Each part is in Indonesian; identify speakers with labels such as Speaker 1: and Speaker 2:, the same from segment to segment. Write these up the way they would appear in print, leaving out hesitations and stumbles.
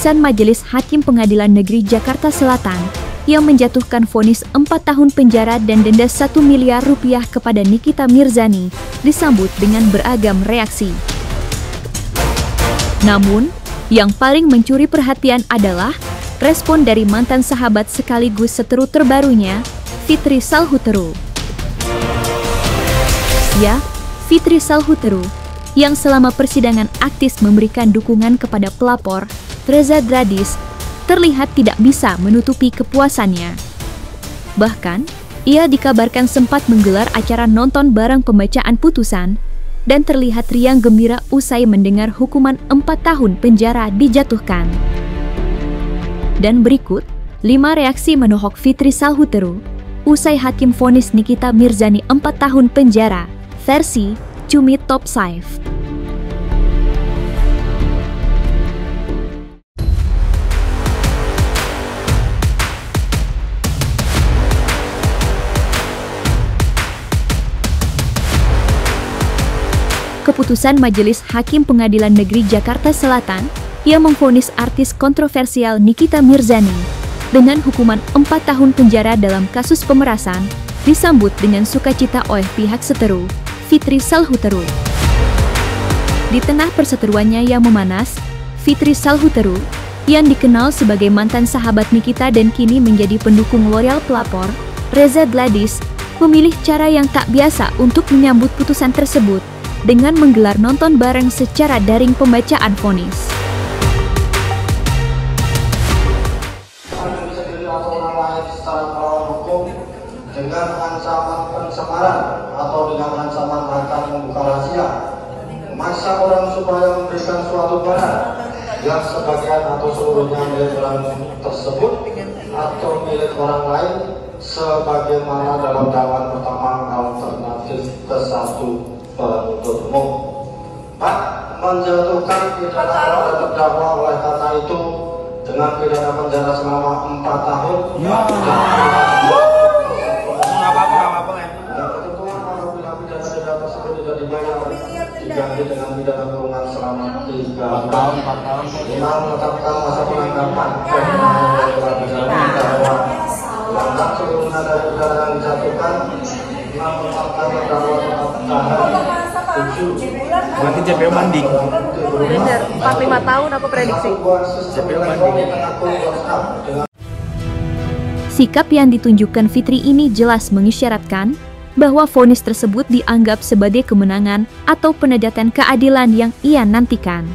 Speaker 1: Keputusan Majelis Hakim Pengadilan Negeri Jakarta Selatan yang menjatuhkan vonis 4 tahun penjara dan denda 1 miliar rupiah kepada Nikita Mirzani disambut dengan beragam reaksi. Namun, yang paling mencuri perhatian adalah respon dari mantan sahabat sekaligus seteru terbarunya, Fitri Salhuteru. Ya, Fitri Salhuteru, yang selama persidangan aktif memberikan dukungan kepada pelapor, Reza Gladys, terlihat tidak bisa menutupi kepuasannya. Bahkan, ia dikabarkan sempat menggelar acara nonton bareng pembacaan putusan dan terlihat riang gembira usai mendengar hukuman 4 tahun penjara dijatuhkan. Dan berikut 5 reaksi menohok Fitri Salhuteru usai hakim vonis Nikita Mirzani 4 tahun penjara versi Cumi Top 5. Keputusan Majelis Hakim Pengadilan Negeri Jakarta Selatan yang memvonis artis kontroversial Nikita Mirzani dengan hukuman 4 tahun penjara dalam kasus pemerasan disambut dengan sukacita oleh pihak seteru, Fitri Salhuteru. Di tengah perseteruannya yang memanas, Fitri Salhuteru yang dikenal sebagai mantan sahabat Nikita dan kini menjadi pendukung loyal pelapor, Reza Gladys, memilih cara yang tak biasa untuk menyambut putusan tersebut dengan menggelar nonton bareng secara daring pembacaan vonis.
Speaker 2: Dengan ancaman pencemaran atau dengan ancaman akan membuka rahasia, memaksa orang supaya memberikan suatu barang yang sebagian atau seluruhnya milik orang tersebut atau milik orang lain sebagaimana dalam dakwaan pertama alternatif ke-1 penuntut umum. Pak, menjatuhkan pidana kepada terdakwa oleh karena itu dengan pidana penjara selama 4 tahun. Diganti dengan pidana kurungan selama 3 tahun, 4 tahun. 5 menetapkan masa penangkapan yang tak seluruhnya dari pidana yang dijatuhkan. 6 menetapkan terdakwa tetap tahan. 7
Speaker 3: berarti JPO banding.
Speaker 4: Benar, 4-5 tahun aku prediksi.
Speaker 3: JPO banding.
Speaker 1: Sikap yang ditunjukkan Fitri ini jelas mengisyaratkan bahwa vonis tersebut dianggap sebagai kemenangan atau penegatan keadilan yang ia nantikan.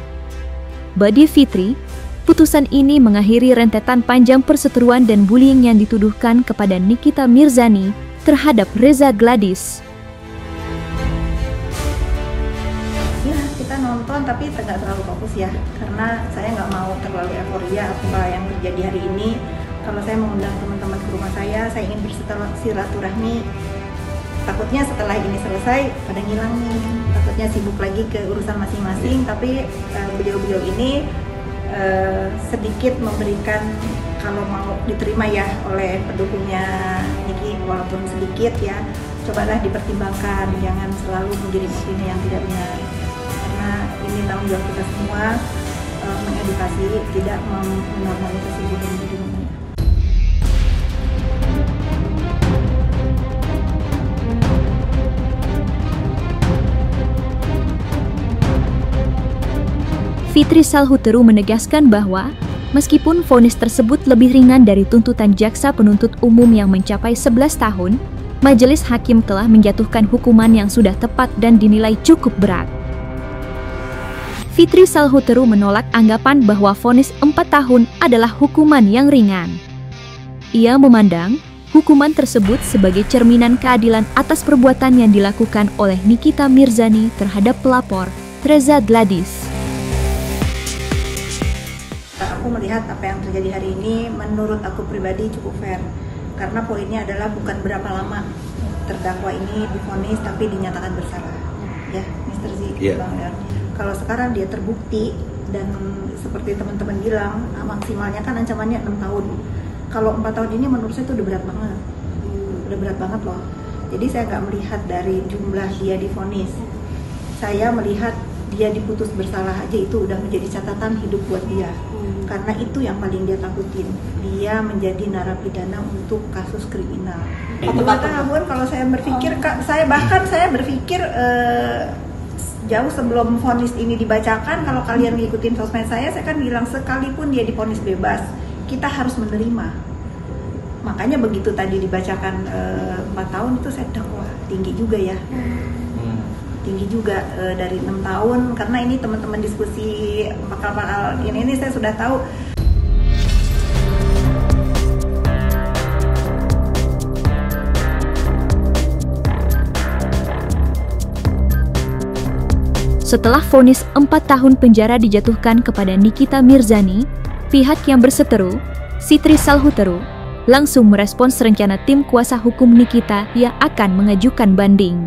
Speaker 1: Bagi Fitri, putusan ini mengakhiri rentetan panjang perseteruan dan bullying yang dituduhkan kepada Nikita Mirzani terhadap Reza Gladys.
Speaker 4: Ya, kita nonton tapi nggak terlalu fokus ya, karena saya nggak mau terlalu euforia apa yang terjadi hari ini. Kalau saya mengundang teman-teman ke rumah saya ingin bersilaturahmi. Takutnya setelah ini selesai pada ngilang nih, takutnya sibuk lagi ke urusan masing-masing. Tapi beliau-beliau ini sedikit memberikan, kalau mau diterima ya oleh pendukungnya Niki, walaupun sedikit ya, cobalah dipertimbangkan, jangan selalu mengirim opini yang tidak benar, karena ini tanggung jawab kita semua, mengedukasi, tidak menormalisasi budaya di dunia.
Speaker 1: Fitri Salhuteru menegaskan bahwa meskipun vonis tersebut lebih ringan dari tuntutan jaksa penuntut umum yang mencapai 11 tahun, majelis hakim telah menjatuhkan hukuman yang sudah tepat dan dinilai cukup berat. Fitri Salhuteru menolak anggapan bahwa vonis 4 tahun adalah hukuman yang ringan. Ia memandang hukuman tersebut sebagai cerminan keadilan atas perbuatan yang dilakukan oleh Nikita Mirzani terhadap pelapor, Reza Gladys.
Speaker 4: Aku melihat apa yang terjadi hari ini, menurut aku pribadi cukup fair, karena poinnya adalah bukan berapa lama terdakwa ini divonis tapi dinyatakan bersalah, ya, Mr. Z.
Speaker 3: Yeah.
Speaker 4: Kalau sekarang dia terbukti dan seperti teman-teman bilang, maksimalnya kan ancamannya 6 tahun. Kalau 4 tahun ini menurut saya itu udah berat banget, loh. Jadi saya nggak melihat dari jumlah dia divonis, saya melihat dia diputus bersalah aja itu udah menjadi catatan hidup buat dia. Karena itu yang paling dia takutin. Dia menjadi narapidana untuk kasus kriminal. 2 tahun kalau saya berpikir, saya berpikir jauh sebelum vonis ini dibacakan, kalau kalian ngikutin sosmed saya kan bilang sekalipun dia divonis bebas, kita harus menerima. Makanya begitu tadi dibacakan 4 tahun itu saya bilang, wah tinggi juga ya. Tinggi juga dari 6 tahun, karena ini teman-teman diskusi bakal ini saya sudah tahu.
Speaker 1: Setelah vonis 4 tahun penjara dijatuhkan kepada Nikita Mirzani, pihak yang berseteru, Fitri Salhuteru, langsung merespons rencana tim kuasa hukum Nikita yang akan mengajukan banding.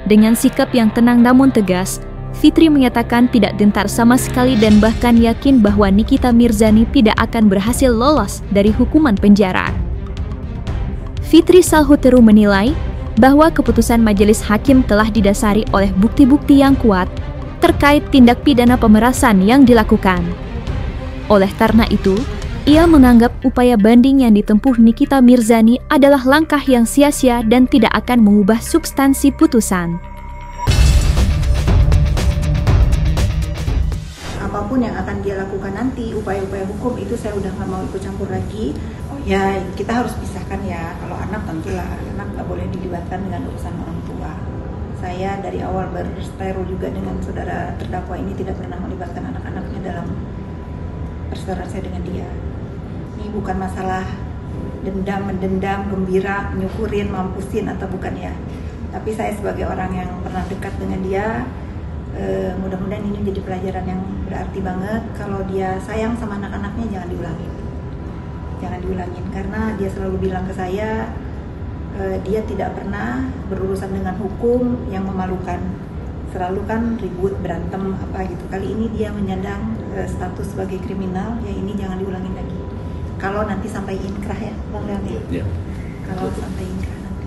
Speaker 1: Dengan sikap yang tenang namun tegas, Fitri menyatakan tidak gentar sama sekali dan bahkan yakin bahwa Nikita Mirzani tidak akan berhasil lolos dari hukuman penjara. Fitri Salhuteru menilai bahwa keputusan majelis hakim telah didasari oleh bukti-bukti yang kuat terkait tindak pidana pemerasan yang dilakukan. Oleh karena itu, ia menganggap upaya banding yang ditempuh Nikita Mirzani adalah langkah yang sia-sia dan tidak akan mengubah substansi putusan.
Speaker 4: Apapun yang akan dia lakukan nanti, upaya-upaya hukum itu saya udah nggak mau ikut campur lagi. Ya kita harus pisahkan ya, kalau anak tentulah, anak nggak boleh dilibatkan dengan urusan orang tua. Saya dari awal berseteru juga dengan saudara terdakwa ini tidak pernah melibatkan anak-anaknya dalam perseteruan saya dengan dia. Ini bukan masalah mendendam, gembira, menyukurin, mampusin atau bukan ya. Tapi saya sebagai orang yang pernah dekat dengan dia, mudah-mudahan ini jadi pelajaran yang berarti banget. Kalau dia sayang sama anak-anaknya jangan diulangin, karena dia selalu bilang ke saya dia tidak pernah berurusan dengan hukum yang memalukan, selalu kan ribut, berantem apa gitu. Kali ini dia menyandang status sebagai kriminal, ya ini jangan diulangin lagi. Kalau nanti sampai inkrah ya Bang Leon ya? Kalau sampai inkrah nanti.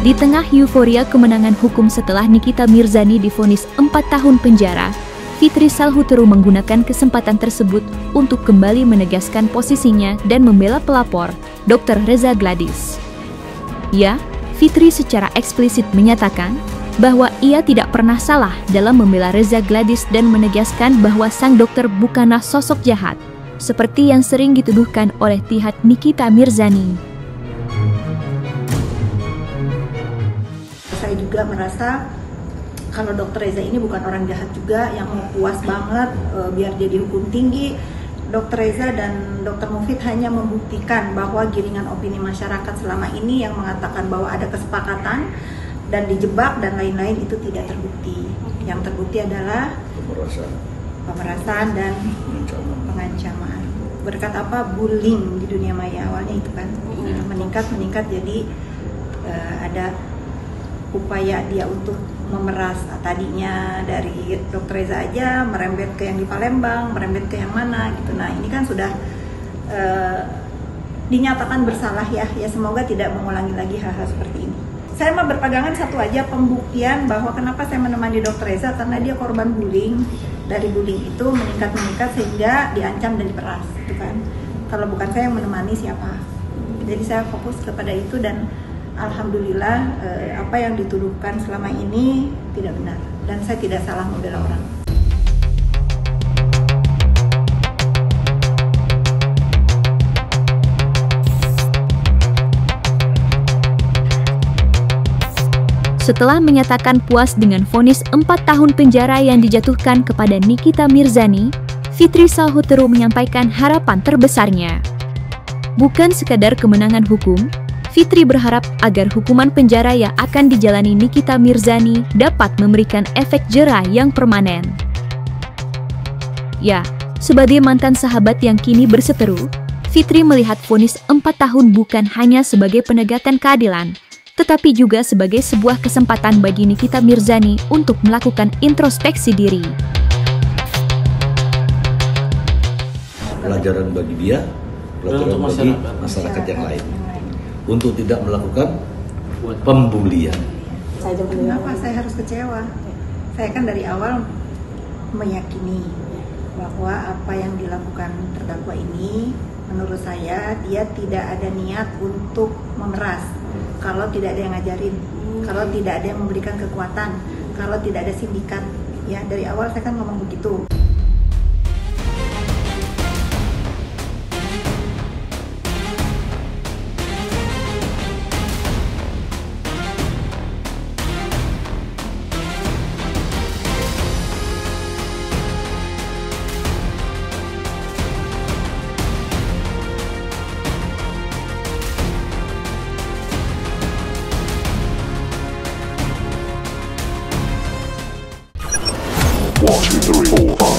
Speaker 1: Di tengah euforia kemenangan hukum setelah Nikita Mirzani divonis 4 tahun penjara, Fitri Salhuteru menggunakan kesempatan tersebut untuk kembali menegaskan posisinya dan membela pelapor, Dr. Reza Gladys. Ya, Fitri secara eksplisit menyatakan bahwa ia tidak pernah salah dalam membela Reza Gladys dan menegaskan bahwa sang dokter bukanlah sosok jahat, seperti yang sering dituduhkan oleh pihak Nikita Mirzani.
Speaker 4: Saya juga merasa kalau Dr. Reza ini bukan orang jahat juga yang puas banget biar dia dihukum tinggi. Dr. Reza dan Dr. Mufid hanya membuktikan bahwa giringan opini masyarakat selama ini yang mengatakan bahwa ada kesepakatan dan dijebak dan lain-lain itu tidak terbukti. Yang terbukti adalah pemerasan dan pengancaman. Berkat apa? Bullying di dunia maya awalnya itu kan meningkat jadi ada upaya dia untuk memeras, tadinya dari Dr. Reza aja merembet ke yang di Palembang, merembet ke yang mana gitu. Nah ini kan sudah dinyatakan bersalah ya semoga tidak mengulangi lagi hal-hal seperti ini. Saya mah berpegangan satu aja, pembuktian bahwa kenapa saya menemani Dr. Reza, karena dia korban bullying. Dari bullying itu meningkat sehingga diancam dan diperas gitu kan. Kalau bukan saya yang menemani siapa? Jadi saya fokus kepada itu dan alhamdulillah apa yang dituduhkan selama ini tidak benar dan saya tidak salah membela orang.
Speaker 1: Setelah menyatakan puas dengan vonis 4 tahun penjara yang dijatuhkan kepada Nikita Mirzani, Fitri Salhuteru menyampaikan harapan terbesarnya. Bukan sekadar kemenangan hukum, Fitri berharap agar hukuman penjara yang akan dijalani Nikita Mirzani dapat memberikan efek jera yang permanen. Ya, sebagai mantan sahabat yang kini berseteru, Fitri melihat vonis 4 tahun bukan hanya sebagai penegakan keadilan, tetapi juga sebagai sebuah kesempatan bagi Nikita Mirzani untuk melakukan introspeksi diri.
Speaker 3: Pelajaran bagi dia, pelajaran bagi masyarakat yang lain.
Speaker 5: untuk tidak melakukan pembulian.
Speaker 4: Kenapa saya harus kecewa? Saya kan dari awal meyakini bahwa apa yang dilakukan terdakwa ini, menurut saya dia tidak ada niat untuk memeras. Kalau tidak ada yang ngajarin, kalau tidak ada yang memberikan kekuatan, kalau tidak ada sindikat, ya dari awal saya kan ngomong begitu.
Speaker 6: One, two, three, four, five.